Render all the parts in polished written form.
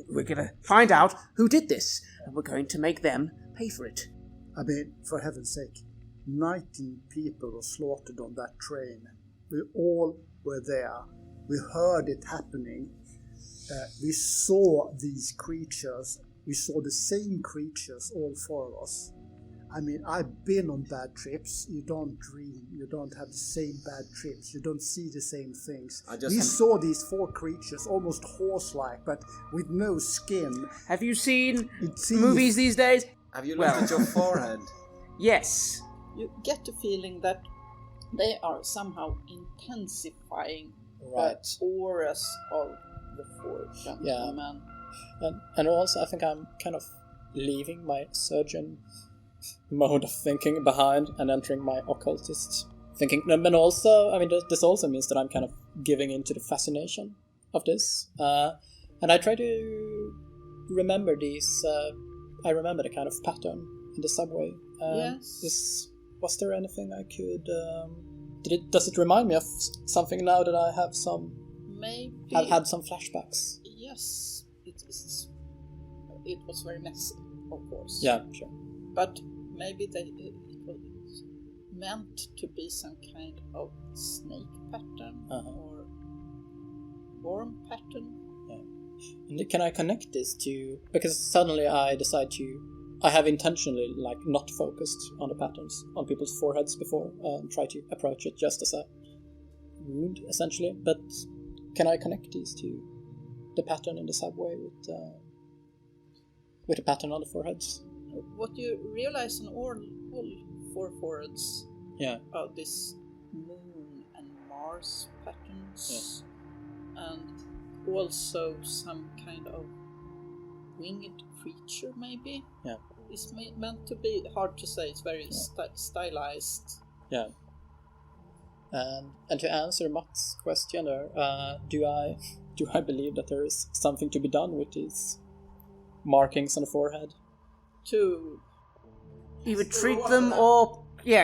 we're going to find out who did this, and we're going to make them pay for it. I mean, for heaven's sake, 19 people were slaughtered on that train. We all were there. We heard it happening. We saw these creatures. We saw the same creatures, all four of us. I mean, I've been on bad trips. You don't dream. You don't have the same bad trips. You don't see the same things. We saw these four creatures, almost horse-like, but with no skin. Have you seen movies these days? Have you looked at your forehead? Yes. You get the feeling that they are somehow intensifying the auras of the four gentlemen. Yeah. And also, I think I'm kind of leaving my surgeon mode of thinking behind and entering my occultist thinking. And also, I mean, this also means that I'm kind of giving into the fascination of this. And I try to remember these. I remember the kind of pattern in the subway. Yes. Was there anything I could? Does it remind me of something now that I have some? Maybe. Have had some flashbacks. Yes, it was very messy, of course. Yeah, sure. But maybe it was meant to be some kind of snake pattern or worm pattern. Yeah. And can I connect this to... Because suddenly I decide I have intentionally not focused on the patterns on people's foreheads before and try to approach it just as a wound, essentially. But can I connect these to the pattern in the subway with the pattern on the foreheads? What you realize in all four foreheads about this moon and Mars patterns, and also some kind of winged creature, maybe. Yeah, it's meant to be hard to say. It's very stylized. Yeah. And to answer Matt's question there, do I believe that there is something to be done with these markings on the forehead? To either treat them or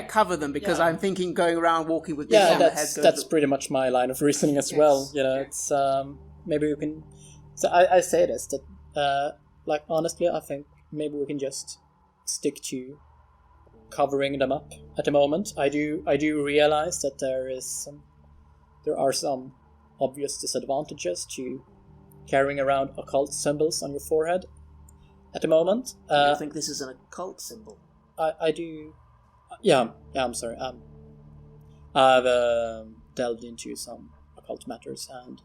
cover them, because I'm thinking going around walking with this on the head. That's pretty much my line of reasoning as well. You know, it's maybe we can. So I say this that honestly, I think maybe we can just stick to covering them up at the moment. I do realize that there are some obvious disadvantages to carrying around occult symbols on your forehead at the moment. I think this is an occult symbol. I do. Yeah. I'm sorry. I've delved into some occult matters, and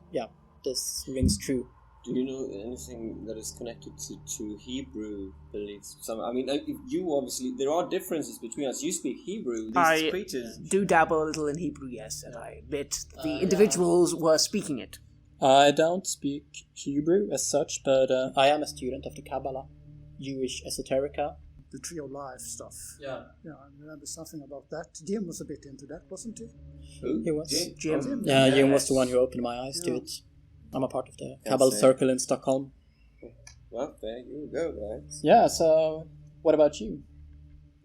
this rings true. Do you know anything that is connected to Hebrew beliefs? I mean, you obviously, there are differences between us. You speak Hebrew. These creatures do dabble a little in Hebrew, yes, and I admit the individuals were speaking it. I don't speak Hebrew as such, but I am a student of the Kabbalah, Jewish esoterica. The Tree of Life stuff. Yeah, I remember something about that. Jim was a bit into that, wasn't he? Who? He was. Jim. Yeah, Jim was the one who opened my eyes to it. I'm a part of the Kabbalah circle in Stockholm. Well, there you go, guys. Yeah, so what about you?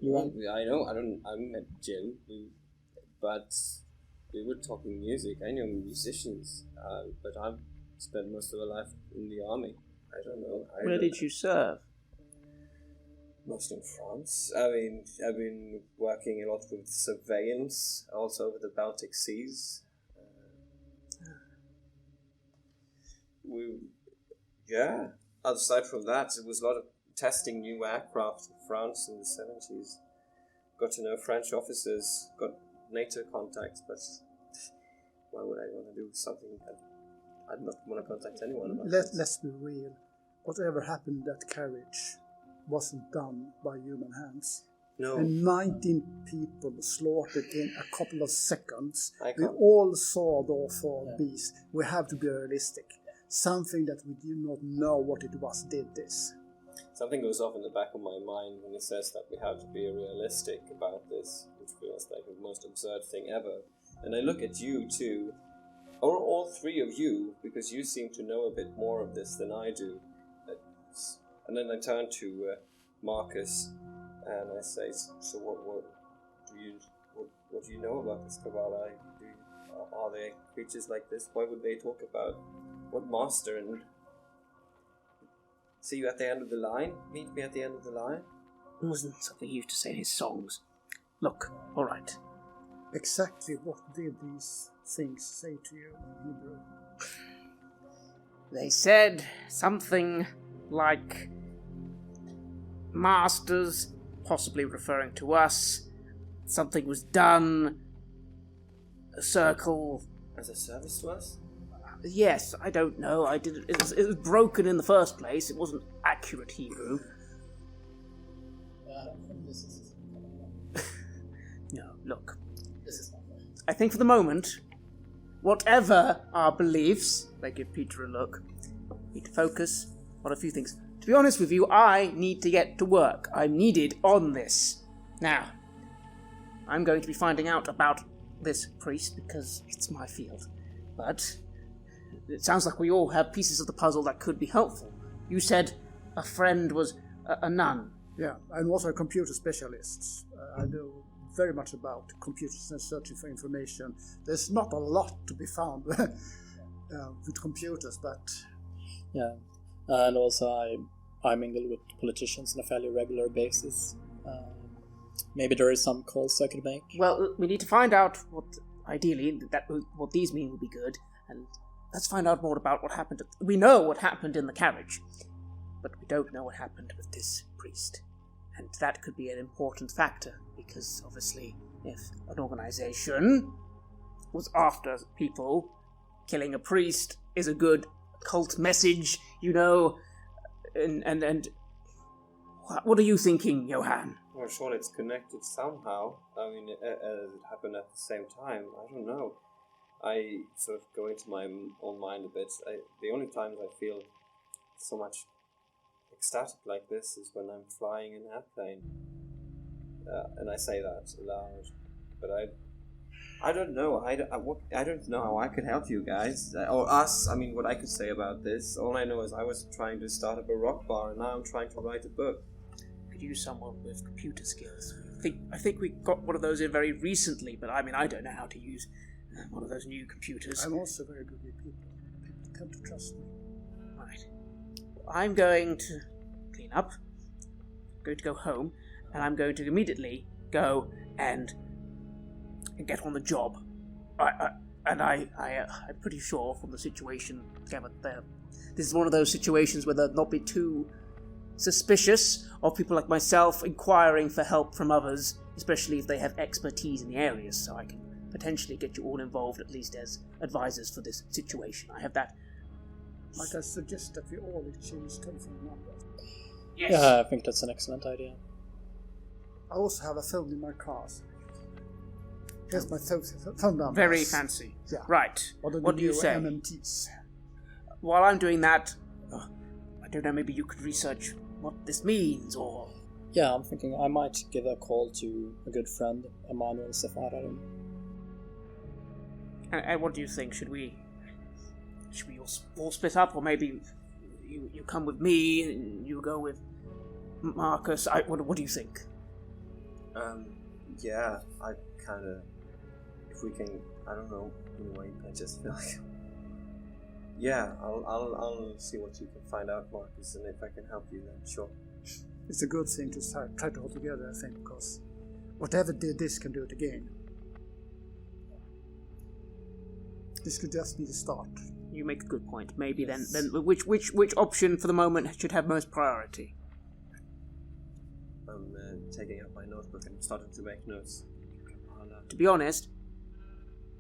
I met Jim, but we were talking music. I know musicians, but I've spent most of my life in the army. I don't know. Where did you serve? Most in France. I mean, I've been working a lot with surveillance, also over the Baltic Seas. Aside from that, it was a lot of testing new aircraft in France in the 70s. Got to know French officers, got NATO contacts, but why would I want to do something that I'd not want to contact anyone about? Let's be real. Whatever happened in that carriage wasn't done by human hands. No. And 19 people slaughtered in a couple of seconds. We all saw the four beasts. We have to be realistic. Something that we do not know what it was did this. Something goes off in the back of my mind when it says that we have to be realistic about this, which feels like the most absurd thing ever. And I look at you too, or all three of you, because you seem to know a bit more of this than I do. And then I turn to Marcus and I say, so what do you know about this Kabbalah? Are there creatures like this? Why would they talk about what master? And See you at the end of the line. Meet me at the end of the line. It wasn't something he used to say in his songs. Look, all right. Exactly what did these things say to you in Hebrew? They said something like masters, possibly referring to us. Something was done. A circle. As a service to us? Yes, I don't know. It was broken in the first place. It wasn't accurate Hebrew. No, look. I think for the moment, whatever our beliefs, they give Peter a look, we need to focus on a few things. To be honest with you, I need to get to work. I'm needed on this. Now, I'm going to be finding out about this priest because it's my field. But it sounds like we all have pieces of the puzzle that could be helpful. You said a friend was a nun. Yeah, I'm also a computer specialist. I know very much about computers and searching for information. There's not a lot to be found with computers, but... Yeah, and also I mingle with politicians on a fairly regular basis. Maybe there is some calls I could make. Well, we need to find out what, ideally, what these mean would be good, and let's find out more about what happened. We know what happened in the carriage, but we don't know what happened with this priest. And that could be an important factor, because obviously, if an organization was after people, killing a priest is a good cult message, you know, and what are you thinking, Johan? Well, surely it's connected somehow. I mean, it happened at the same time. I don't know. I sort of go into my own mind a bit. The only times I feel so much ecstatic like this is when I'm flying an airplane. And I say that aloud. But I don't know. I don't know how I could help you guys. Or us. I mean, what I could say about this. All I know is I was trying to start up a rock bar, and now I'm trying to write a book. Could use someone with computer skills. I think we got one of those in very recently, but I mean, I don't know how to use one of those new computers. I'm also very good with people. People tend to trust me. Right. I'm going to clean up. I'm going to go home, and I'm going to immediately go and get on the job. I'm pretty sure from the situation gathered there, this is one of those situations where they'll not be too suspicious of people like myself inquiring for help from others, especially if they have expertise in the areas, so I can potentially get you all involved, at least as advisors for this situation. I have that. Might I suggest that we all exchange telephone numbers? Yes. Yeah, I think that's an excellent idea. I also have a phone in my car. Here's my phone number. Very fancy. Yeah. Right. What do you say? MMTs. While I'm doing that, I don't know, maybe you could research what this means, or... Yeah, I'm thinking I might give a call to a good friend, Emanuel Sefararim. And what do you think? Should we all split up, or maybe you come with me and you go with Marcus? What do you think? Yeah, I kind of, if we can, I don't know, in a way, I just feel like, yeah, I'll see what you can find out, Marcus, and if I can help you, then sure. It's a good thing to try to hold together, I think, because whatever did this can do it again. This could just be the start. You make a good point. Maybe yes. then which option for the moment should have most priority? I'm taking out my notebook and starting to make notes. To be honest,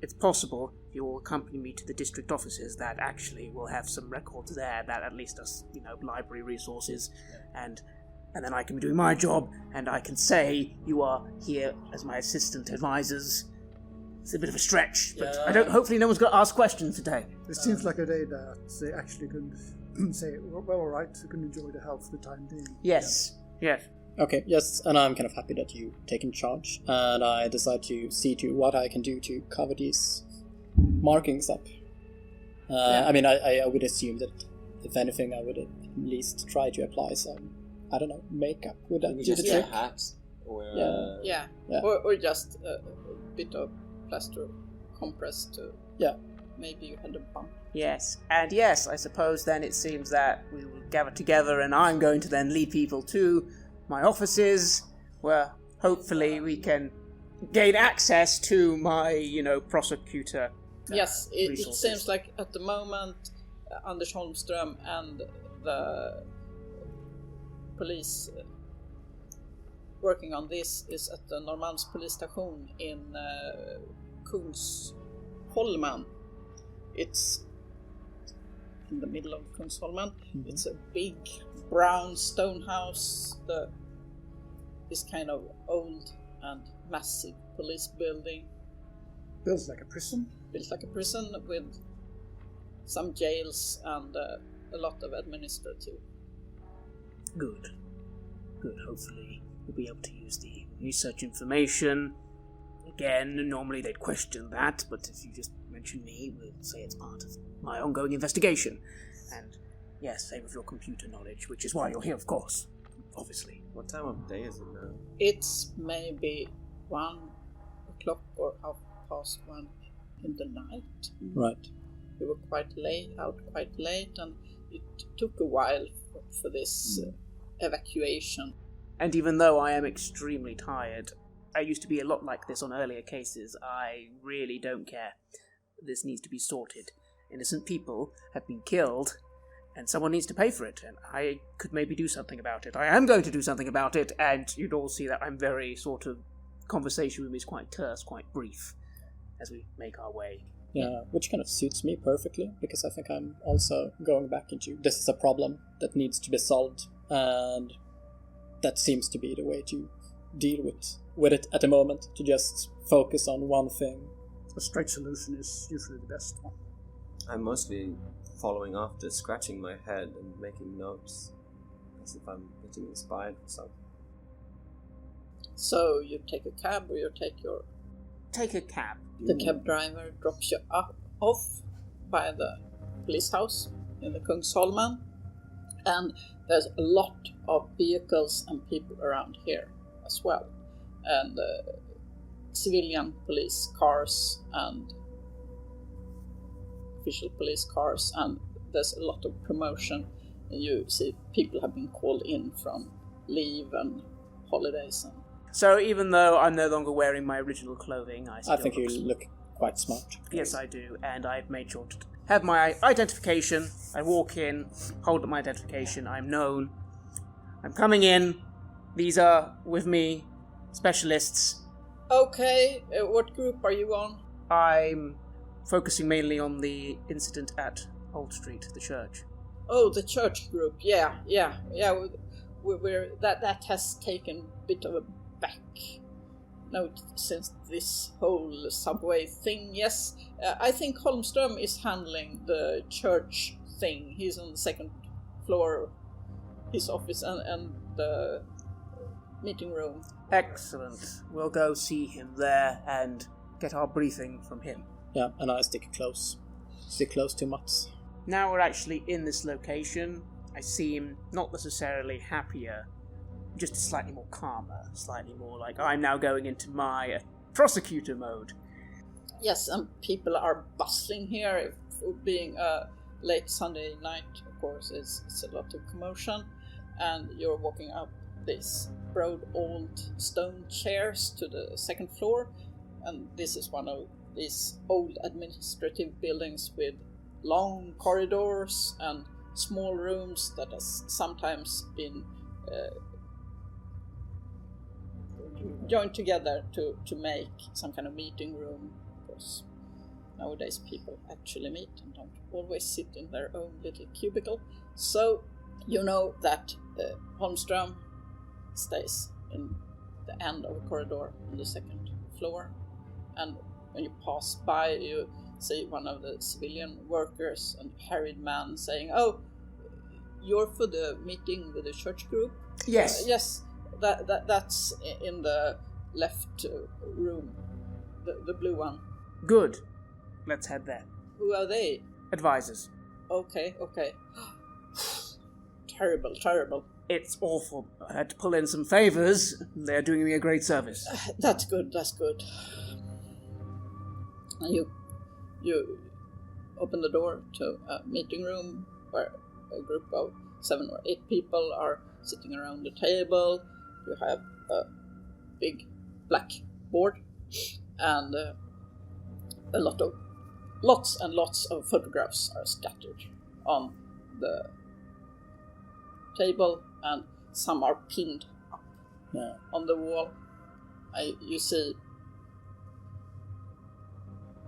it's possible you will accompany me to the district offices that actually will have some records there that at least us, library resources, and then I can be doing my job, and I can say you are here as my assistant advisors. It's a bit of a stretch, but hopefully no one's going to ask questions today. It seems like a day that they actually can say, well, alright, we can enjoy the help for the time being. Yes, yes. Okay, yes, and I'm kind of happy that you taken charge, and I decide to see to what I can do to cover these markings up. I mean, I would assume that, if anything, I would at least try to apply some, I don't know, makeup. Would that do the trick? A hat? Or, Or just a bit of plaster compress to maybe you had a bump. Yes, and yes, I suppose then it seems that we will gather together and I'm going to then lead people to my offices, where hopefully we can gain access to my, prosecutor. Yes, it resources. seems like at the moment Anders Holmström and the police working on this is at the Norrmalms police station in Kungsholmen. It's in the middle of Kungsholmen. Mm-hmm. It's a big brown stone house, this kind of old and massive police building. Built like a prison? Built like a prison with some jails and a lot of administrative. Good. Hopefully we'll be able to use the research information. Again, normally they'd question that, but if you just mention me, we'll say it's part of my ongoing investigation. And yes, same with your computer knowledge, which is why you're here, of course. Obviously. What time of day is it now? It's maybe 1 o'clock or 1:30 in the night. Right. We were quite late, and it took a while for this evacuation. And even though I am extremely tired, I used to be a lot like this on earlier cases. I really don't care. This needs to be sorted. Innocent people have been killed, and someone needs to pay for it, and I could maybe do something about it. I am going to do something about it, and you'd all see that I'm very conversation with me is quite terse, quite brief, as we make our way. Yeah, which kind of suits me perfectly, because I think I'm also going back into this is a problem that needs to be solved, and that seems to be the way to deal with it at the moment, to just focus on one thing. A straight solution is usually the best one. I'm mostly following after, scratching my head and making notes, as if I'm getting inspired for something. So you take a cab, or you Take a cab. The cab driver drops you off by the police house in the Kungsholmen, and there's a lot of vehicles and people around here as well, and civilian police cars and official police cars, and there's a lot of promotion, and you see people have been called in from leave and holidays. And so even though I'm no longer wearing my original clothing, I think you look quite smart. Yes, I do, and I've made sure to have my identification. I walk in, hold up my identification, I'm known. I'm coming in. These are, with me, specialists. Okay, what group are you on? I'm focusing mainly on the incident at Old Street, the church. Oh, the church group, yeah. We're that has taken a bit of a back note since this whole subway thing. Yes, I think Holmström is handling the church thing. He's on the second floor, his office and the meeting room. Excellent. We'll go see him there and get our briefing from him. Yeah, and I stick close to Mats. Now we're actually in this location, I seem not necessarily happier, just slightly more calmer, slightly more like I'm now going into my prosecutor mode. Yes, and people are bustling here. Being a late Sunday night, of course, it's a lot of commotion, and you're walking up these broad old stone chairs to the second floor, and this is one of these old administrative buildings with long corridors and small rooms that has sometimes been joined together to make some kind of meeting room, because nowadays people actually meet and don't always sit in their own little cubicle. So you know that Holmström stays in the end of a corridor on the second floor, and when you pass by you see one of the civilian workers, a harried man, saying, "Oh, you're for the meeting with the church group?" Yes. Yes, that's in the left room, the blue one. Good. Let's head there. Who are they? Advisors. Okay. Terrible. It's awful. I had to pull in some favours. They're doing me a great service. That's good. And you open the door to a meeting room where a group of 7 or 8 people are sitting around the table. You have a big black board and lots and lots of photographs are scattered on the table, and some are pinned up on the wall. You see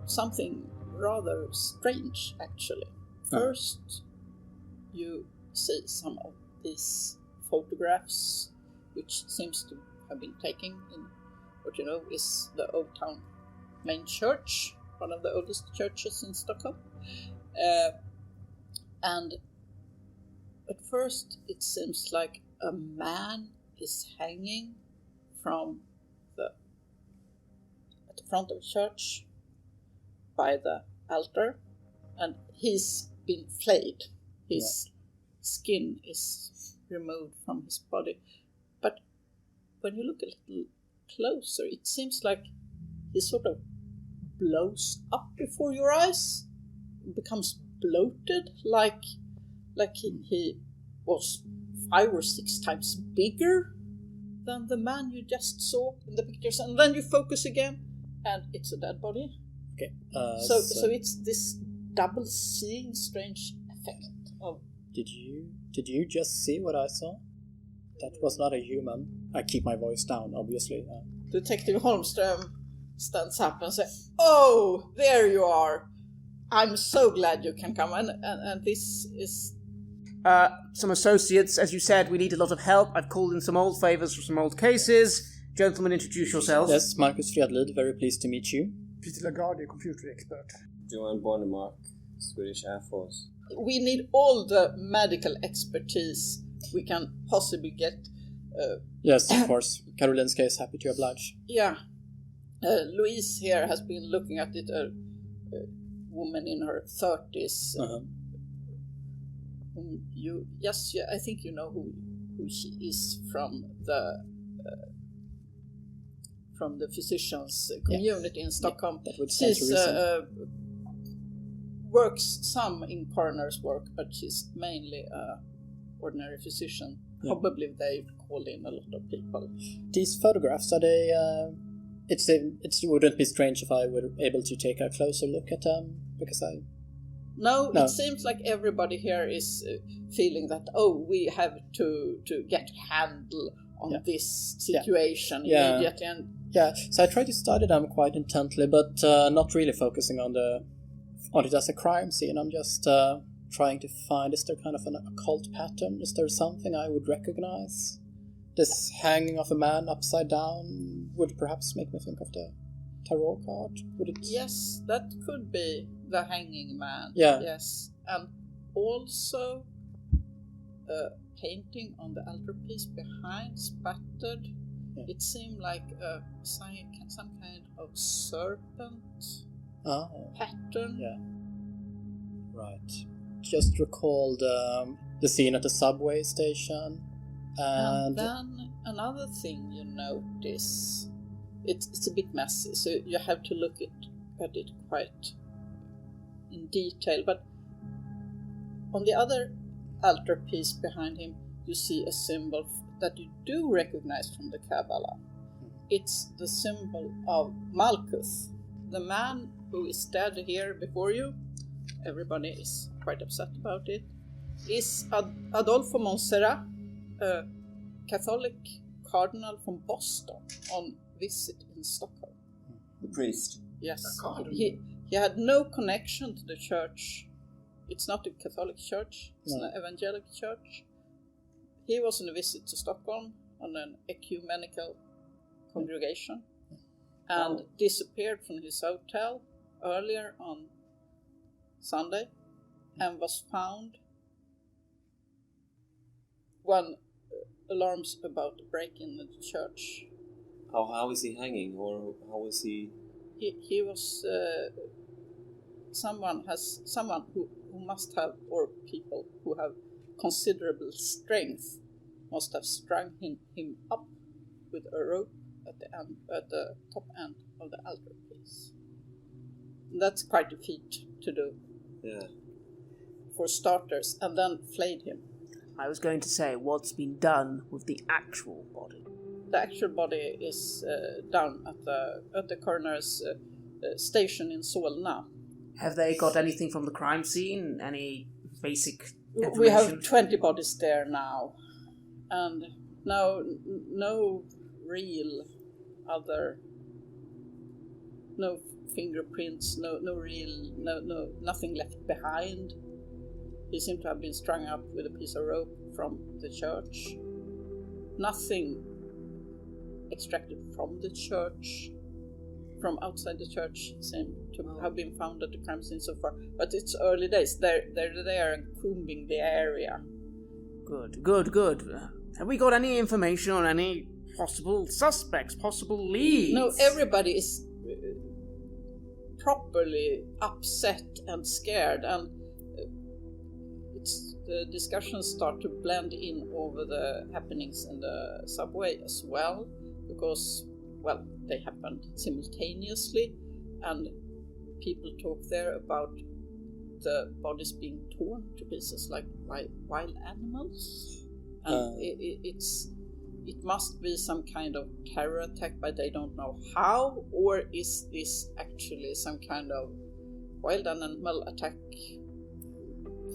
something rather strange, actually. First, you see some of these photographs, which seems to have been taken in what you know is the Old Town main church, one of the oldest churches in Stockholm. And at first, it seems like a man is hanging at the front of the church by the altar, and he's been flayed. His skin is removed from his body. But when you look a little closer, it seems like he sort of blows up before your eyes, becomes bloated, like he was 5 or 6 times bigger than the man you just saw in the pictures. And then you focus again, and it's a dead body. Okay. So it's this double seeing strange effect of. Did you just see what I saw? That was not a human. I keep my voice down, obviously. Detective Holmström stands up and says, "Oh, there you are. I'm so glad you can come." And this is... Some associates, as you said, we need a lot of help. I've called in some old favours from some old cases. Gentlemen, introduce yourselves. Yes, Marcus Fredlid, very pleased to meet you. Peter Lagarde, computer expert. Johan Bornemark, Swedish Air Force. We need all the medical expertise we can possibly get. Yes, of course. Karolinska is happy to oblige. Yeah. Louise here has been looking at it, a woman in her 30s. I think you know who she is from the physicians community in Stockholm. That would She's works some in coroner's work, but she's mainly a ordinary physician. Yeah. Probably they call in a lot of people. These photographs, are they... it wouldn't be strange if I were able to take a closer look at them, because No, it seems like everybody here is feeling that, we have to get handle on this situation immediately. And so I try to study them quite intently, but not really focusing on it as a crime scene. I'm just trying to find, is there kind of an occult pattern? Is there something I would recognize? This hanging of a man upside down would perhaps make me think of the tarot card. Would it? Yes, that could be the hanging man. Yeah. Yes, and also a painting on the altarpiece behind, spattered. Yeah. It seemed like some kind of serpent pattern. Yeah. Right. Just recalled the scene at the subway station. And then another thing you notice, it's a bit messy, so you have to look at it quite in detail. But on the other altarpiece behind him, you see a symbol that you do recognize from the Kabbalah. It's the symbol of Malkuth, the man who is dead here before you. Everybody is quite upset about it. Is Adolfo Montserrat, a Catholic cardinal from Boston, on visit in Stockholm. The priest. Yes. He had no connection to the church. It's not a Catholic church, it's an evangelical church. He was on a visit to Stockholm on an ecumenical congregation and disappeared from his hotel earlier on Sunday and was found when alarms about a break-in at the church. How is he hanging, or how is he? He was someone who must have, or people who have considerable strength must have strung him up with a rope at the top end of the altarpiece. That's quite a feat to do. Yeah. for starters, and then flayed him. I was going to say, what's been done with the actual body? The actual body is down at the coroner's station in Seoul now. Have they got anything from the crime scene? Any basic information? We have 20 bodies there now, and no real other, no fingerprints, nothing left behind. He seemed to have been strung up with a piece of rope from the church. Nothing extracted from the church, from outside the church, seemed to have been found at the crime scene so far. But it's early days. They're there and combing the area. Good. Have we got any information on any possible suspects, possible leads? No, everybody is properly upset and scared, and the discussions start to blend in over the happenings in the subway as well, because, well, they happened simultaneously, and people talk there about the bodies being torn to pieces like by wild animals, and it must be some kind of terror attack, but they don't know how, or is this actually some kind of wild animal attack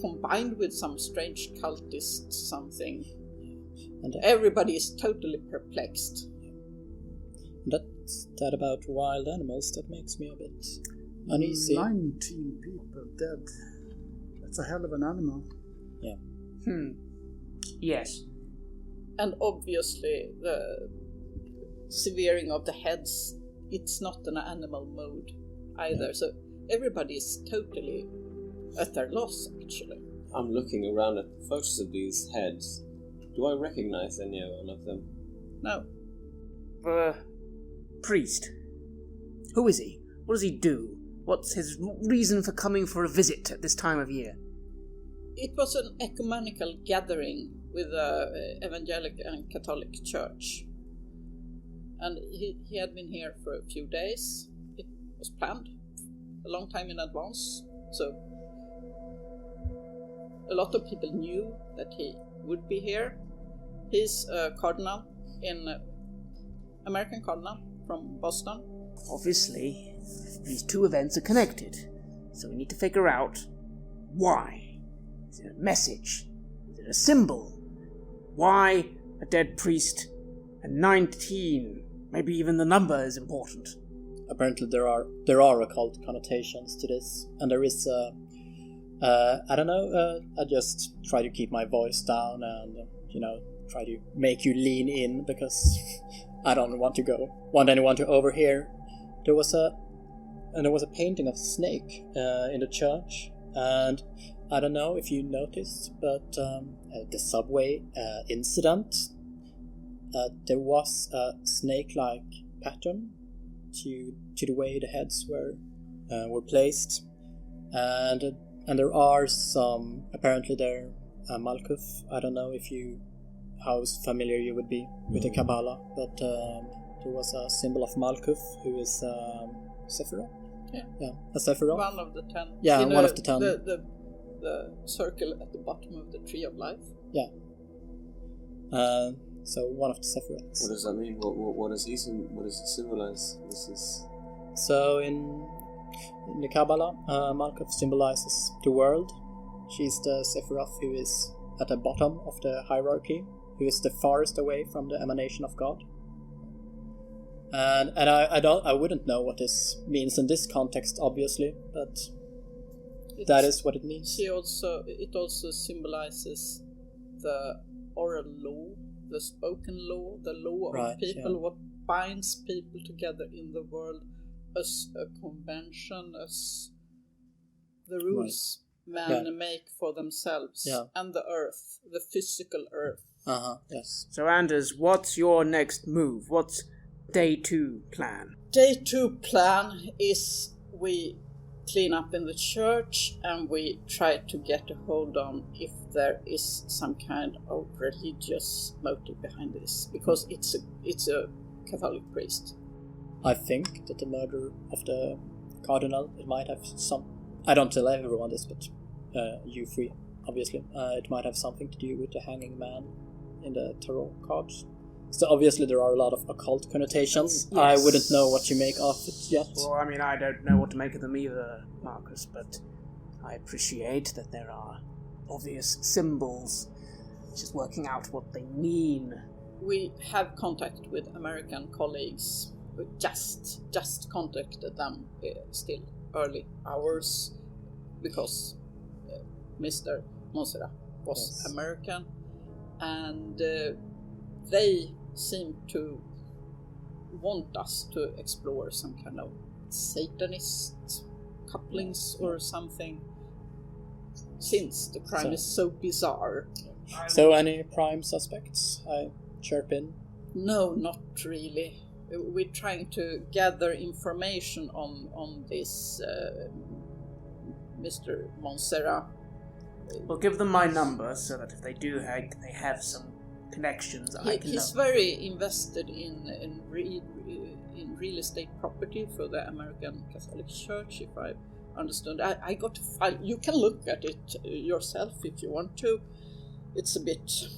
combined with some strange cultist something. And everybody is totally perplexed. That's that about wild animals that makes me a bit uneasy. 19 people dead. That's a hell of an animal. Yeah. Yes. And obviously the severing of the heads, it's not an animal mode either. Yeah. So everybody is totally at their loss, actually. I'm looking around at the photos of these heads. Do I recognize any one of them? No. Priest. Who is he? What does he do? What's his reason for coming for a visit at this time of year? It was an ecumenical gathering with the Evangelical and Catholic Church. And he had been here for a few days. It was planned a long time in advance. So a lot of people knew that he would be here. He's a Cardinal, American Cardinal from Boston. Obviously, these two events are connected, so we need to figure out why. Is it a message? Is it a symbol? Why a dead priest and 19? Maybe even the number is important. Apparently there are occult connotations to this, and there is I don't know, I just try to keep my voice down and, try to make you lean in, because I don't want anyone to overhear. There was a painting of a snake in the church, and I don't know if you noticed, but the subway incident, there was a snake-like pattern to the way the heads were placed, and there are some, apparently there, Malkuth. I don't know how familiar you would be with the Kabbalah, but there was a symbol of Malkuth, who is Sephiroth. Yeah, a Sephiroth. One of the 10. Yeah, one of the 10. The circle at the bottom of the Tree of Life. Yeah. So one of the Sephiroths. What does that mean? What does it symbolize? So in the Kabbalah, Malkuth symbolizes the world. She's the Sephiroth who is at the bottom of the hierarchy, who is the farthest away from the emanation of God. And I wouldn't know what this means in this context, obviously, but that is what it means. It also symbolizes the oral law, the spoken law, the law of people, what binds people together in the world as a convention, as the rules men make for themselves, and the earth, the physical earth. Yes. So Anders, what's your next move? What's day 2 plan? Day 2 plan is we clean up in the church and we try to get a hold on if there is some kind of religious motive behind this, because it's a Catholic priest. I think that the murder of the Cardinal, it might have some I don't tell everyone this, but you three, obviously, it might have something to do with the hanging man in the tarot cards. So obviously there are a lot of occult connotations. Yes. I wouldn't know what you make of it yet. Well, I mean, I don't know what to make of them either, Marcus, but I appreciate that there are obvious symbols. Just working out what they mean. We have contact with American colleagues. We just contacted them still early hours because Mr. Monsera was American, and they seem to want us to explore some kind of Satanist couplings or something, since the crime is so bizarre. So any prime suspects? I chirp in. No, not really. We're trying to gather information on this Mr. Monsera. Well, give them my number so that if they do they have some connections. He's very invested in real estate property for the American Catholic Church, if I understood. I got a file. You can look at it yourself if you want to. It's a bit...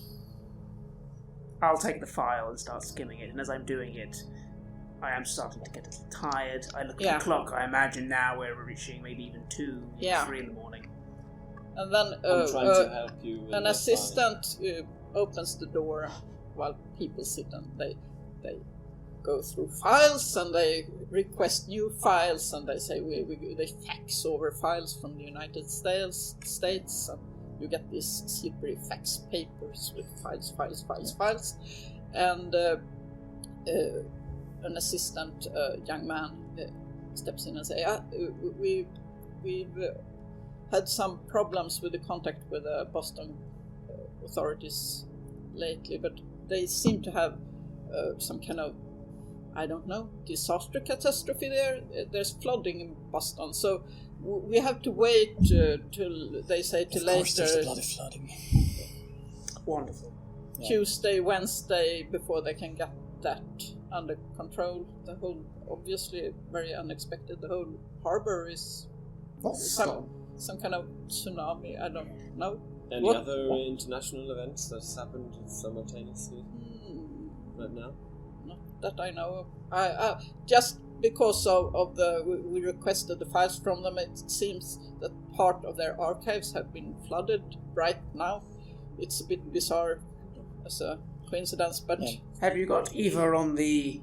I'll take the file and start skimming it, and as I'm doing it, I am starting to get a little tired. I look at the clock. I imagine now we're reaching maybe even 2, 3 in the morning. And then I'm trying to help you with an assistant opens the door while people sit and they go through files and they request new files, and they say they fax over files from the United States, and you get these slippery fax papers with files, and an assistant young man steps in and say, we've had some problems with the contact with the Boston authorities lately, but they seem to have some kind of, I don't know, disaster catastrophe there. There's flooding in Boston, so we have to wait till they say till later. Of course, there's a lot of flooding. Wonderful. Tuesday, Wednesday, before they can get that under control. The whole, obviously, very unexpected. The whole harbor is some kind of tsunami. I don't know. Any other international events that's happened simultaneously right now? Not that I know of. Just because of we requested the files from them, it seems that part of their archives have been flooded right now. It's a bit bizarre as a coincidence, but... Have you got Eva on the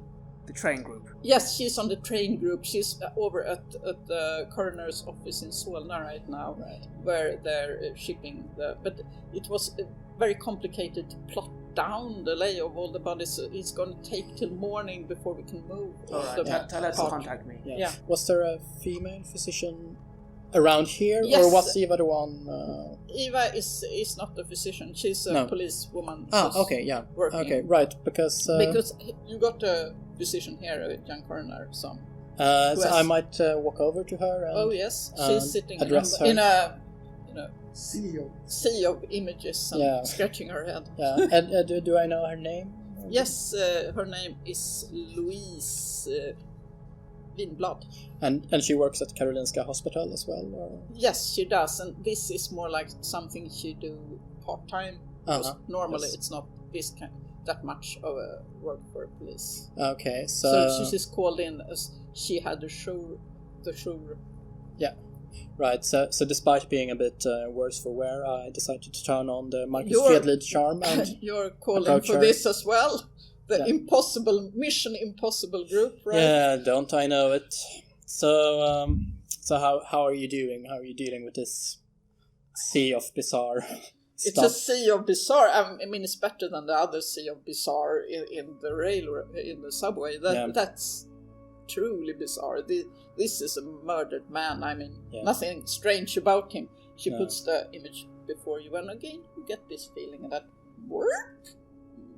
train group? Yes, she's on the train group. She's over at the coroner's office in Solna right now, where they're shipping But it was very complicated to plot down the lay of all the bodies. It's going to take till morning before we can move. All right, tell her to contact me. Yeah. Was there a female physician around here, yes. or was Eva the one? Eva is not a physician. She's a police woman. Okay, yeah. Working. Okay, right, because you got a physician here, a young coroner, so I might walk over to her. And, yes, she's sitting in a sea of images and scratching her head. Yeah, and do I know her name? Yes, her name is Louise Winblad. And she works at Karolinska Hospital as well? Or? Yes, she does, and this is more like something she do part-time. Normally it's not that much of a work for police. Okay, so she's called in as she had the show. Yeah, right. So despite being a bit worse for wear, I decided to turn on the Marcus Fredlid charm. And you're calling for this as well? The Mission Impossible group, right? Yeah, don't I know it? So how are you doing? How are you dealing with this sea of bizarre stuff? It's a sea of bizarre. I mean, it's better than the other sea of bizarre in the subway. That's truly bizarre. This is a murdered man. I mean, nothing strange about him. She puts the image before you, and again, you get this feeling that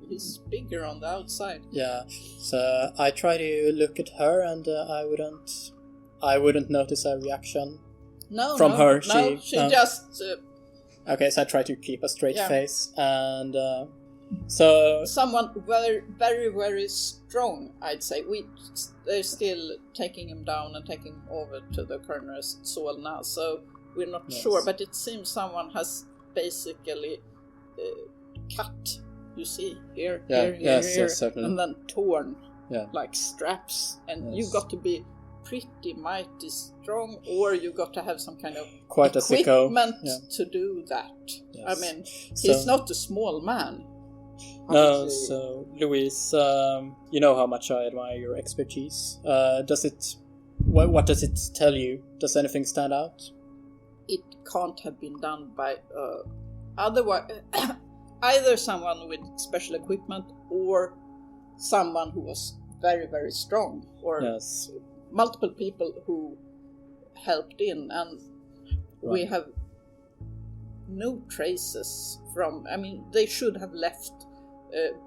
he's bigger on the outside. Yeah. So I try to look at her, and I wouldn't notice a reaction from her. No, she just. Okay, so I try to keep a straight face, and So someone very, very, very strong, I'd say. They're still taking him down and taking him over to the coroner's soil now, so we're not sure. But it seems someone has basically cut, you see, here, here, certainly. and then torn Yeah. like straps. And you got to be pretty mighty strong, or you got to have some kind of quite a sicko equipment to do that. Yes. I mean, he's not a small man. No, so Louise, you know how much I admire your expertise. What does it tell you? Does anything stand out? It can't have been done by otherwise either someone with special equipment or someone who was very, very strong, or multiple people who helped in, and we have no traces from. I mean, they should have left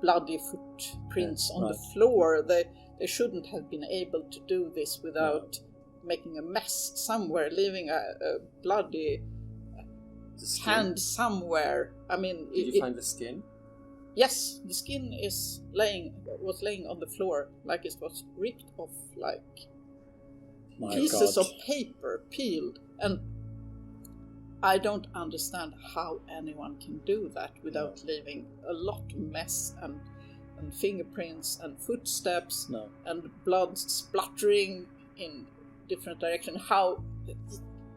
bloody footprints on the floor. They shouldn't have been able to do this without making a mess somewhere, leaving a bloody hand somewhere. I mean, did you find the skin? Yes, the skin was laying on the floor, like it was ripped off, like pieces of paper peeled. And I don't understand how anyone can do that without leaving a lot of mess and fingerprints and footsteps and blood splattering in different directions. How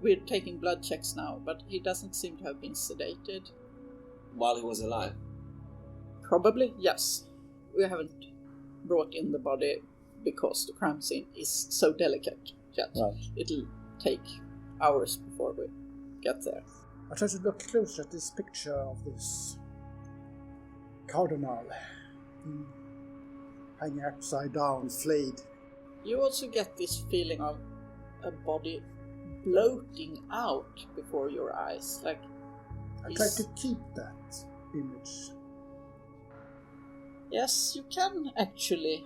we're taking blood checks now, but he doesn't seem to have been sedated. While he was alive? Probably, yes. We haven't brought in the body because the crime scene is so delicate yet. Right. It'll take hours before we get there. I try to look closer at this picture of this Cardinal hanging upside down, flayed. You also get this feeling of a body bloating out before your eyes. Like I try to keep that image. Yes, you can actually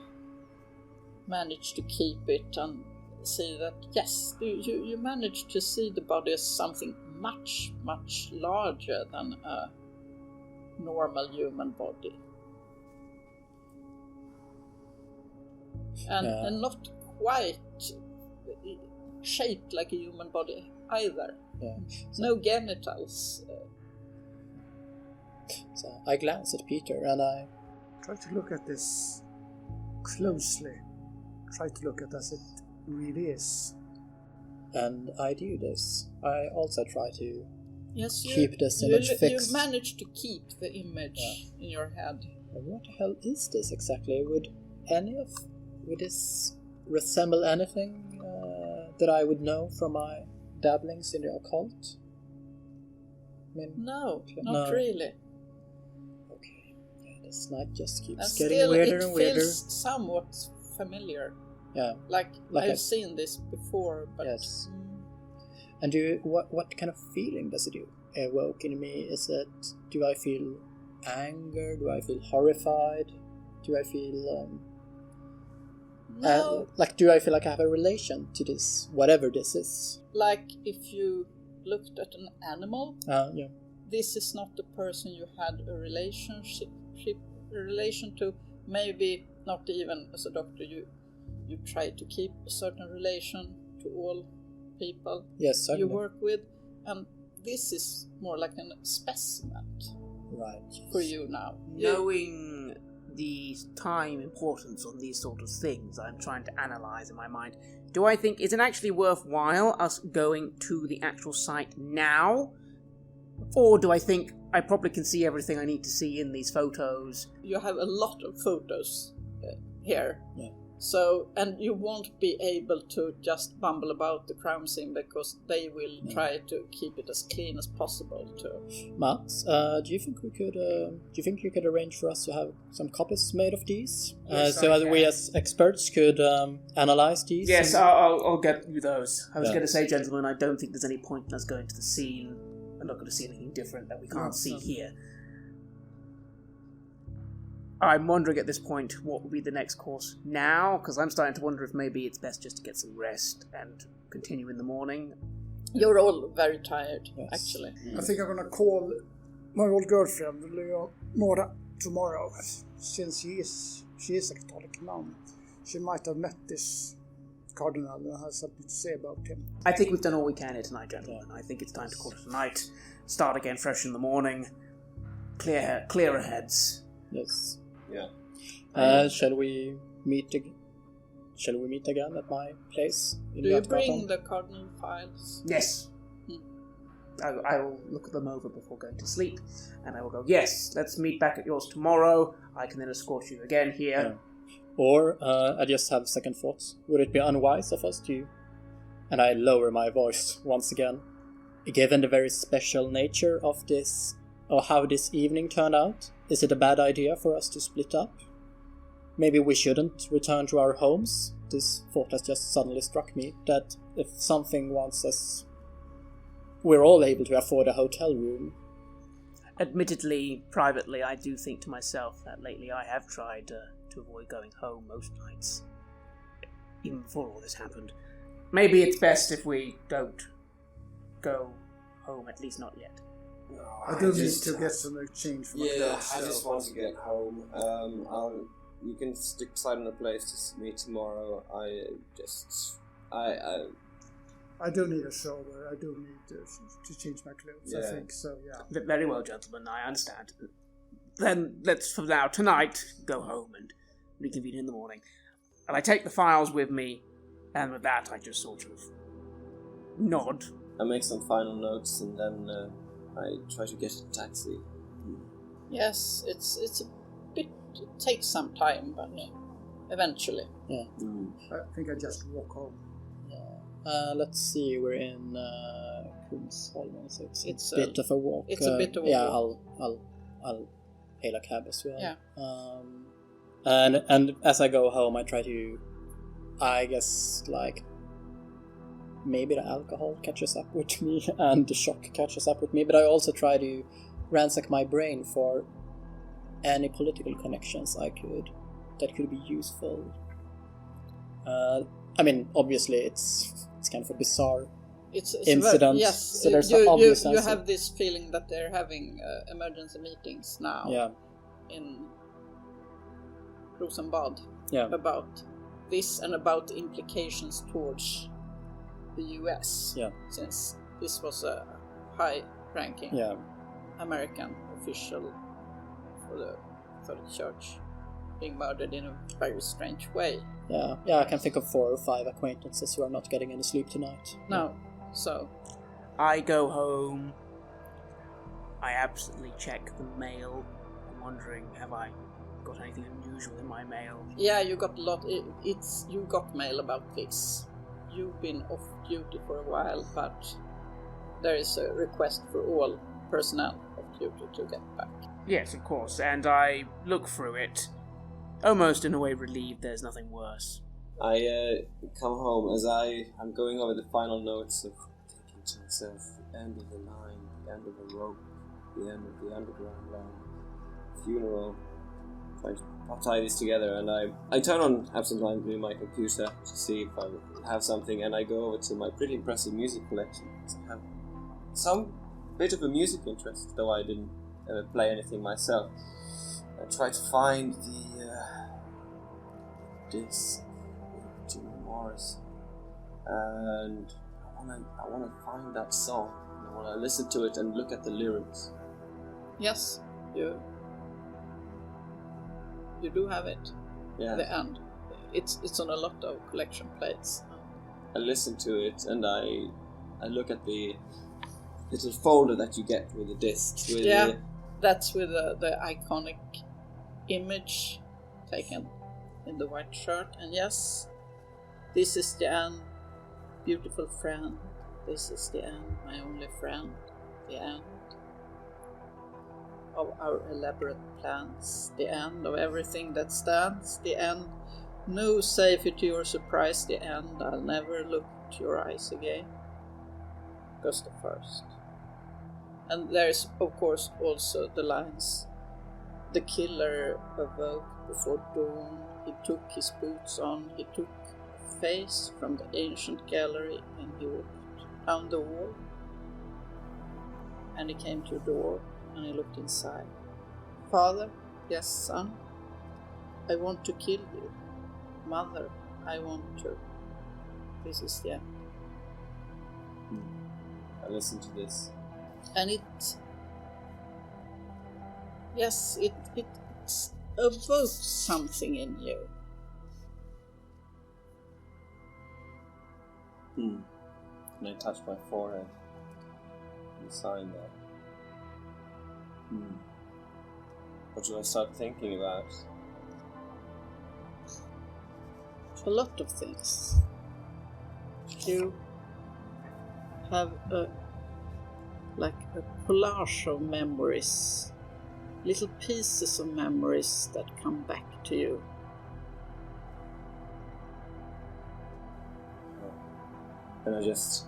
manage to keep it and see that, yes, you manage to see the body as something much, much larger than a normal human body. And not quite shaped like a human body either. Yeah. No genitals. So I glance at Peter and I try to look at this closely. Try to look at it as it really is. And I do this. I also try to Yes, keep this image fixed. You managed to keep the image in your head. What the hell is this exactly? Would this resemble anything that I would know from my dabblings in the occult? I mean, no, not really. Okay, this night just keeps and getting still, weirder and weirder. It feels somewhat familiar. Yeah, like I've seen this before, but yes. And what kind of feeling does it evoke in me? Is it, do I feel anger? Do I feel horrified? Do I feel no. Do I feel like I have a relation to this, whatever this is? Like if you looked at an animal, yeah. This is not the person you had a relation to. Maybe not even as a doctor. You try to keep a certain relation to all people you work with, and this is more like a specimen for you now. Knowing the time importance on these sort of things, I'm trying to analyse in my mind. Do I think, is it actually worthwhile us going to the actual site now? Or do I think I probably can see everything I need to see in these photos? You have a lot of photos here. Yeah. So, and you won't be able to just bumble about the crime scene because they will try to keep it as clean as possible too. Mats, do you think you could arrange for us to have some copies made of these? Yes, so that we as experts could analyze these? Yes, I'll get you those. I was going to say, gentlemen, I don't think there's any point in us going to the scene. I'm not going to see anything different that we can't see here. I'm wondering at this point what will be the next course now, because I'm starting to wonder if maybe it's best just to get some rest and continue in the morning. You're all very tired, actually. I think I'm going to call my old girlfriend, Leonora, tomorrow, since she is a Catholic nun. She might have met this Cardinal and has something to say about him. I think we've done all we can here tonight, gentlemen. I think it's time to call it a night. Start again fresh in the morning. Clearer heads. Yes. Yeah. Shall we meet again at my place? Do you bring the Cardinal files? Yes. I will look at them over before going to sleep, and I will go, yes, let's meet back at yours tomorrow. I can then escort you again here. Yeah. Or, I just have second thoughts. Would it be unwise of us to... And I lower my voice once again. Given the very special nature of this, or how this evening turned out, is it a bad idea for us to split up? Maybe we shouldn't return to our homes? This thought has just suddenly struck me, that if something wants us... We're all able to afford a hotel room. Admittedly, privately, I do think to myself that lately I have tried to avoid going home most nights, even before all this happened. Maybe it's best if we don't go home, at least not yet. No, I do need to get some change from my clothes. I just want to get home. You can decide on a place to meet tomorrow. I do need a shower. I do need to change my clothes, I think, so yeah. Very well, gentlemen, I understand. Then let's, for now, tonight, go home and reconvene in the morning. And I take the files with me, and with that I just sort of nod. I make some final notes, and then I try to get a taxi. Yes, it's a bit... It takes some time, but eventually. Yeah. I think I just walk home. Let's see, we're in Kungsholmen, so it's a bit of a walk. It's a bit of a walk. Yeah, I'll hail a cab as well. Yeah. And as I go home, I try to, I guess, like, maybe the alcohol catches up with me and the shock catches up with me, but I also try to ransack my brain for any political connections that could be useful. I mean, obviously, it's kind of a bizarre incident. Yes, so there's an obvious you answer. have this feeling that they're having emergency meetings now in Rosenbad about this and about the implications towards the US. Yeah. Since this was a high-ranking American official for the Catholic Church being murdered in a very strange way. Yeah, I can think of 4 or 5 acquaintances who are not getting any sleep tonight. No, so... I go home. I absolutely check the mail. I'm wondering, have I got anything unusual in my mail? Yeah, you got a lot. You got mail about this. You've been off duty for a while, but there is a request for all personnel off duty to get back. Yes, of course, and I look through it, almost in a way relieved there's nothing worse. I come home as I'm going over the final notes of thinking to myself, the end of the line, the end of the rope, the end of the underground line, funeral, trying to tie this together, and I turn on absentmindedly my computer to see if I have something, and I go over to my pretty impressive music collection. I have some bit of a music interest, though I didn't ever play anything myself. I try to find the disc to Morrison, and I want to find that song. I want to listen to it and look at the lyrics. Yes, you do have it. Yeah. The end. It's on a lot of collection plates. I listen to it and I look at the little folder that you get with the disc. That's with the iconic image taken in the white shirt. And yes, this is the end, beautiful friend. This is the end, my only friend. The end of our elaborate plans. The end of everything that stands. The end. No safety or surprise. The end. I'll never look to your eyes again. August 1st. And there's, of course, also the lines. The killer awoke before dawn. He took his boots on. He took a face from the ancient gallery and he walked down the wall. And he came to a door and he looked inside. Father, Yes, son. I want to kill you. Mother, I want to. This is the end. I listen to this. And it evokes something in you. And I touch my forehead. And sign there. What should I start thinking about? A lot of things. You have a collage of memories, little pieces of memories that come back to you. And I just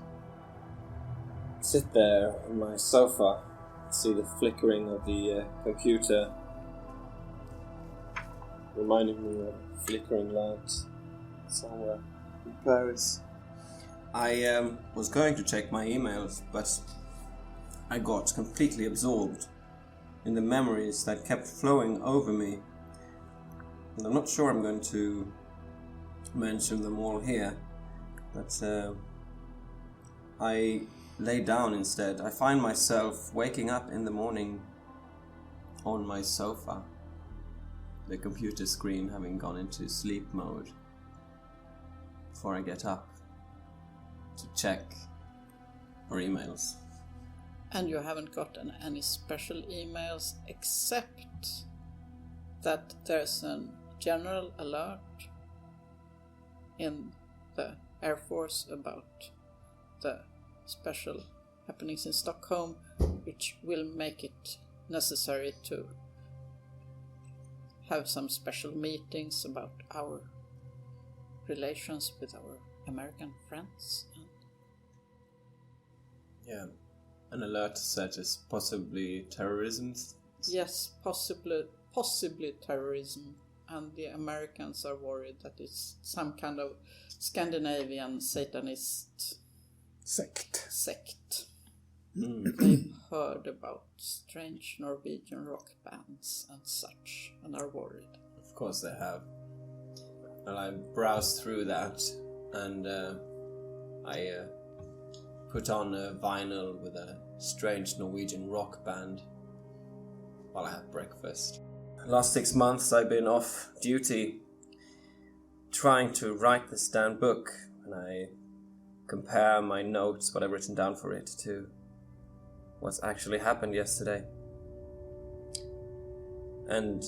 sit there on my sofa, see the flickering of the computer, reminding me of flickering lights somewhere in Paris. I was going to check my emails, but I got completely absorbed in the memories that kept flowing over me. And I'm not sure I'm going to mention them all here, but I lay down instead. I find myself waking up in the morning on my sofa, the computer screen having gone into sleep mode, before I get up to check for emails. And you haven't gotten any special emails except that there's a general alert in the Air Force about the special happenings in Stockholm, which will make it necessary to have some special meetings about our relations with our American friends. Yeah, an alert such as possibly terrorism. Yes, possibly terrorism, and the Americans are worried that it's some kind of Scandinavian Satanist sect. They've heard about strange Norwegian rock bands and such, and are worried. Of course they have. Well, I browsed through that, and I put on a vinyl with a strange Norwegian rock band while I had breakfast. Last 6 months I've been off duty trying to write this damn book, and I compare my notes, what I've written down for it, to what's actually happened yesterday. And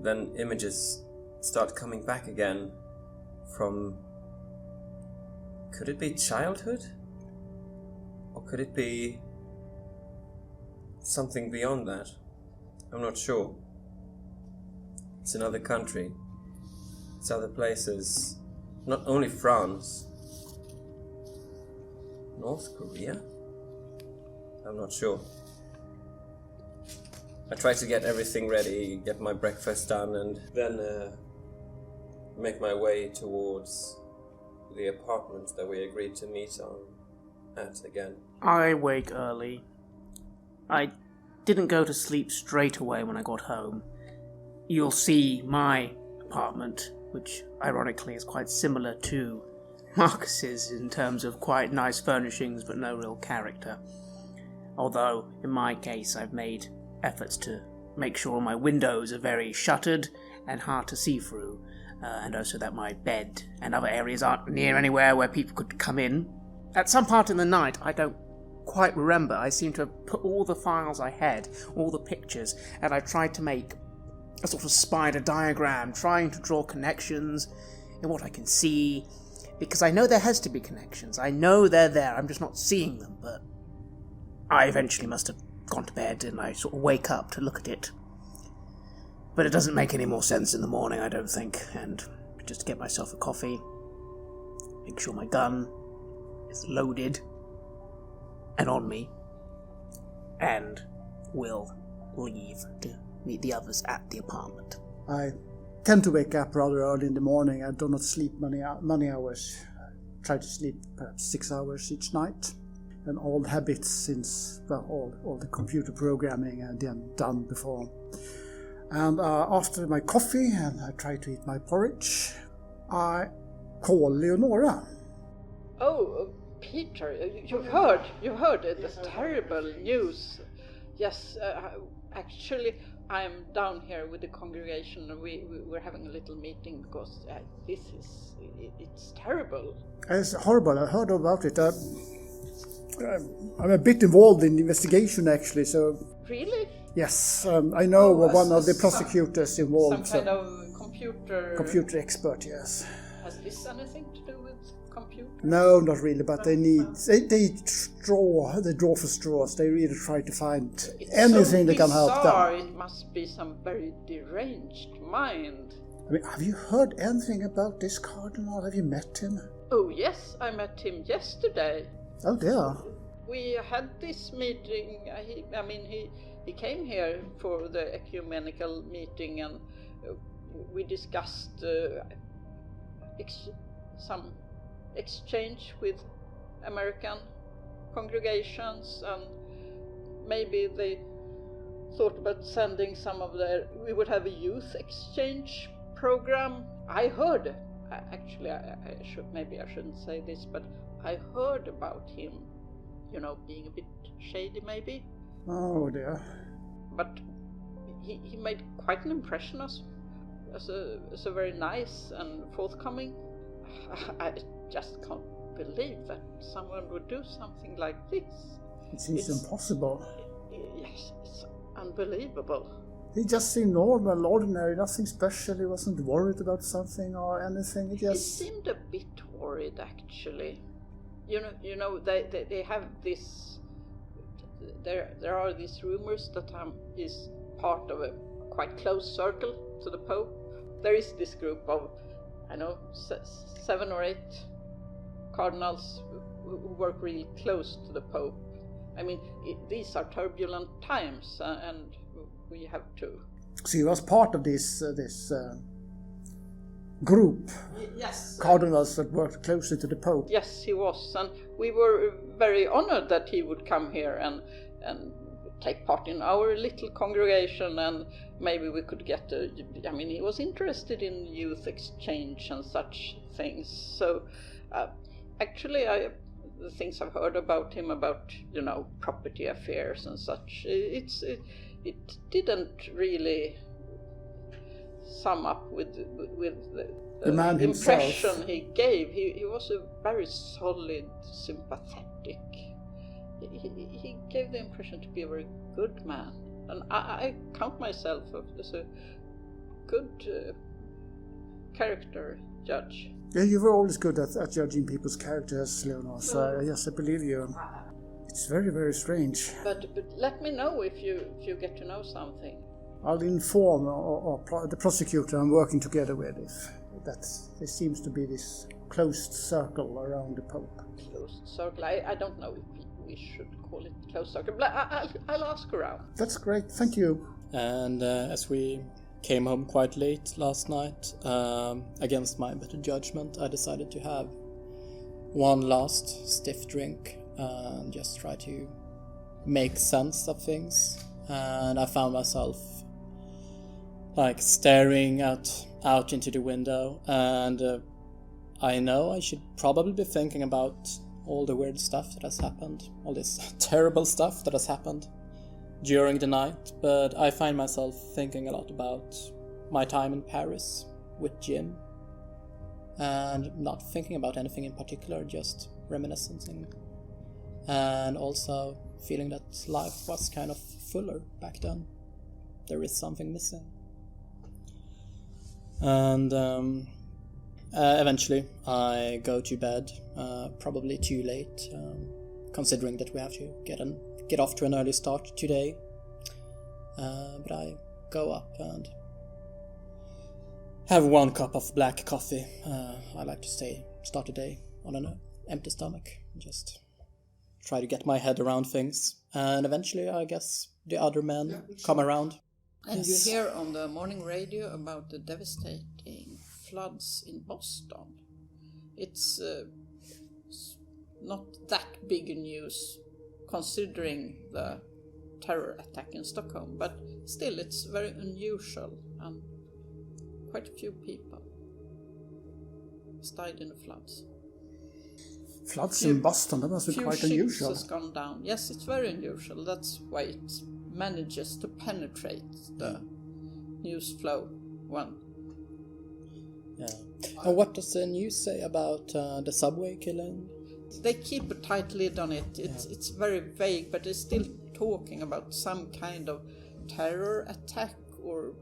then images start coming back again from... Could it be childhood? Or could it be something beyond that? I'm not sure. It's another country. It's other places. Not only France. North Korea? I'm not sure. I try to get everything ready, get my breakfast done, and then make my way towards the apartment that we agreed to meet at again. I wake early. I didn't go to sleep straight away when I got home. You'll see my apartment, which ironically is quite similar to Marcus's in terms of quite nice furnishings but no real character. Although, in my case, I've made efforts to make sure my windows are very shuttered and hard to see through, and also that my bed and other areas aren't near anywhere where people could come in. At some part in the night, I don't quite remember, I seem to have put all the files I had, all the pictures, and I tried to make a sort of spider diagram, trying to draw connections in what I can see, because I know there has to be connections. I know they're there, I'm just not seeing them, but I eventually must have gone to bed and I sort of wake up to look at it. But it doesn't make any more sense in the morning, I don't think, and just get myself a coffee, make sure my gun is loaded and on me, and will leave to meet the others at the apartment. I tend to wake up rather early in the morning. I do not sleep many hours. I try to sleep perhaps 6 hours each night. And old habits since, well, all the computer programming I've done before. And after my coffee, and I try to eat my porridge, I call Leonora. Oh, Peter, you've heard it. It's terrible news. Yes, actually, I'm down here with the congregation. We're having a little meeting because it's terrible. It's horrible. I heard about it. I'm a bit involved in the investigation, actually. So Really? yes, I know one of the prosecutors involved. Some kind of computer expert. Yes. Has this anything to do with computer? No, not really. But they draw for straws. They really try to find anything that can help them. It must be some very deranged mind. I mean, have you heard anything about this Cardinal? Have you met him? Oh yes, I met him yesterday. Oh dear. We had this meeting. He came here for the ecumenical meeting, and we discussed some exchange with American congregations, and maybe they thought about sending some of their. We would have a youth exchange program. I heard. Actually, I shouldn't say this, but I heard about him, being a bit shady maybe. Oh dear. But he made quite an impression as a very nice and forthcoming. I just can't believe that someone would do something like this. It seems impossible. Yes, it's unbelievable. He just seemed normal, ordinary, nothing special. He wasn't worried about something or anything. He seemed a bit worried, actually. They have this. There are these rumors that he's part of a quite close circle to the Pope. There is this group of, 7 or 8 cardinals who work really close to the Pope. I mean, these are turbulent times, and we have to. So he was part of this group. Yes. Cardinals that worked closely to the Pope. Yes, he was, and we were very honored that he would come here and take part in our little congregation, and maybe we could get he was interested in youth exchange and such things. So, actually, the things I've heard about him, about property affairs and such, it didn't really sum up with the man impression himself. he gave. He was a very solid, sympathetic. He gave the impression to be a very good man, and I count myself as a good character judge. Yeah, you were always good at judging people's characters, Leonor, so yes, I believe you. It's very, very strange. But let me know if you get to know something. I'll inform the prosecutor I'm working together with if there seems to be this closed circle around the Pope. Closed circle? I don't know if we should call it closed circle, but I'll ask around. That's great, thank you. And as we came home quite late last night, against my better judgment, I decided to have one last stiff drink and just try to make sense of things. And I found myself staring out into the window, and I know I should probably be thinking about all the weird stuff that has happened, all this terrible stuff that has happened during the night, but I find myself thinking a lot about my time in Paris with Jim, and not thinking about anything in particular, just reminiscing, and also feeling that life was kind of fuller back then. There is something missing. And eventually I go to bed, probably too late, considering that we have to get off to an early start today. But I go up and have one cup of black coffee. I like to start the day on an empty stomach, just try to get my head around things. And eventually, I guess, the other men come around. And Yes. you hear on the morning radio about the devastating floods in Boston. It's not that big a news, considering the terror attack in Stockholm, but still it's very unusual, and quite a few people died in the floods. Floods in Boston, that must be quite Few ships unusual. has gone down. Yes, it's very unusual. That's why it manages to penetrate the news flow one. Yeah. And what does the news say about the subway killing? They keep a tight lid on it. It's very vague, but they're still talking about some kind of terror attack or...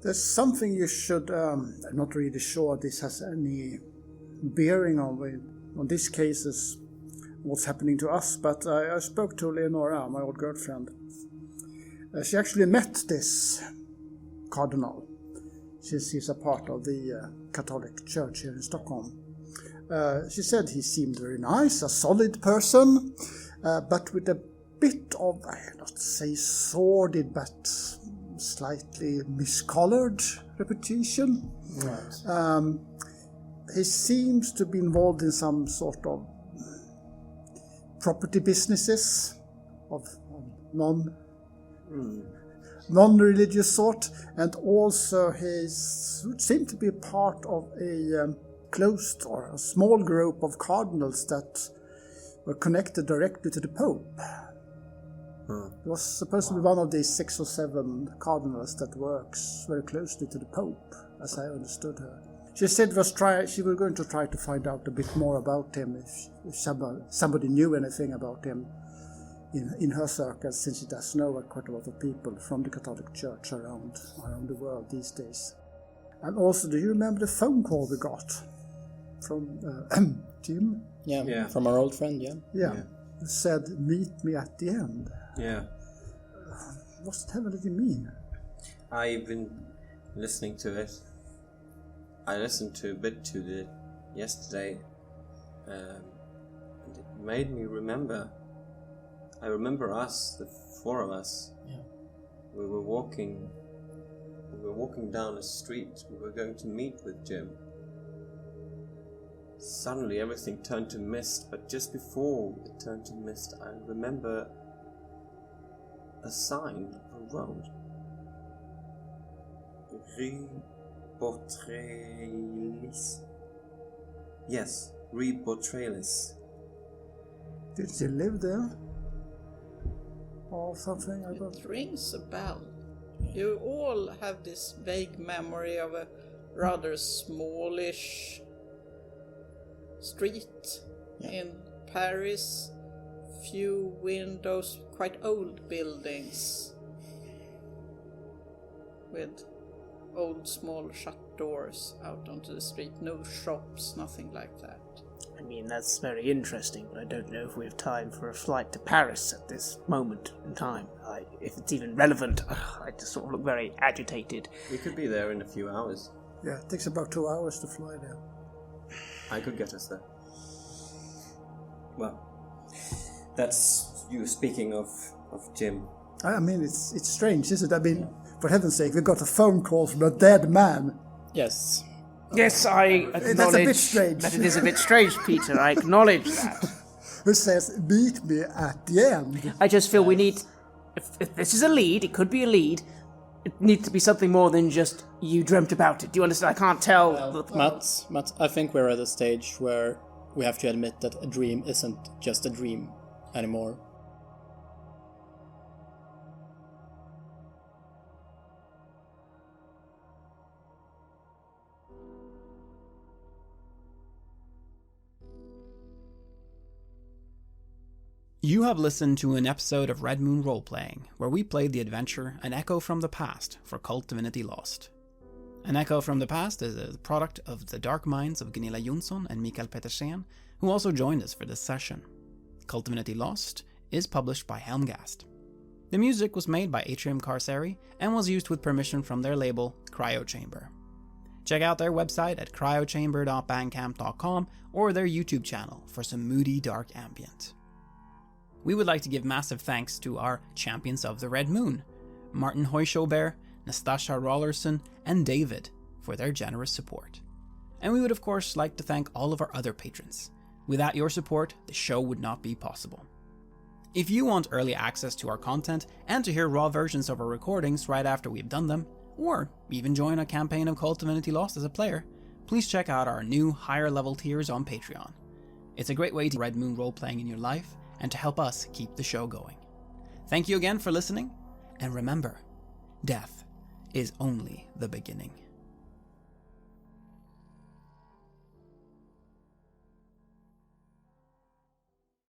There's something you should, I'm not really sure this has any bearing on these cases, what's happening to us, but I spoke to Leonora, my old girlfriend. She actually met this Cardinal. She's a part of the Catholic Church here in Stockholm. She said he seemed very nice, a solid person, but with a bit of, I not say sordid, but slightly miscolored reputation. Right. He seems to be involved in some sort of property businesses of non-religious sort, and also he seemed to be a part of a closed or a small group of cardinals that were connected directly to the Pope. He was supposed to be one of these 6 or 7 cardinals that works very closely to the Pope, as I understood her. She said she was going to try to find out a bit more about him if somebody knew anything about him in her circle, since she does know quite a lot of people from the Catholic Church around the world these days. And also, do you remember the phone call we got from Jim? Yeah, from our old friend, Yeah. Who said, "Meet me at the end." Yeah. What the hell did he mean? I've been listening to it. I listened to a bit to it yesterday, and it made me remember. I remember us, the 4 of us. Yeah. We were walking down a street. We were going to meet with Jim. Suddenly everything turned to mist, but just before it turned to mist, I remember a sign of a road. Rue Botralis. Yes, Rue Botralis. Did he live there? Or something? I don't... It rings a bell. You all have this vague memory of a rather smallish street in Paris. Few windows, quite old buildings with old small shut doors out onto the street. No shops, nothing like that. I mean, that's very interesting, but I don't know if we have time for a flight to Paris at this moment in time. If it's even relevant, I just sort of look very agitated. We could be there in a few hours. Yeah, it takes about 2 hours to fly there. I could get us there. Well, that's you speaking of Jim. I mean, it's strange, isn't it? I mean, for heaven's sake, we got a phone call from a dead man. Yes. Yes, I acknowledge That's a bit strange. that it is a bit strange, Peter. I acknowledge that. Who says, "Meet me at the end." I just feel we need... If this is a lead, it could be a lead. It needs to be something more than just you dreamt about it. Do you understand? I can't tell... Mats, I think we're at a stage where we have to admit that a dream isn't just a dream anymore. You have listened to an episode of Red Moon Roleplaying, where we played the adventure An Echo from the Past for KULT Divinity Lost. An Echo from the Past is a product of the dark minds of Gunilla Jonsson and Petersen, who also joined us for this session. KULT Divinity Lost is published by Helmgast. The music was made by Atrium Carceri and was used with permission from their label Cryochamber. Check out their website at cryochamber.bandcamp.com or their YouTube channel for some moody dark ambient. We would like to give massive thanks to our champions of the Red Moon, Martin Heuschober, Nastasia Raulerson, and David, for their generous support. And we would of course like to thank all of our other patrons. Without your support, the show would not be possible. If you want early access to our content and to hear raw versions of our recordings right after we've done them, or even join a campaign of Cult Divinity Lost as a player, please check out our new higher level tiers on Patreon. It's a great way to Red Moon role-playing in your life and to help us keep the show going. Thank you again for listening, and remember, death is only the beginning.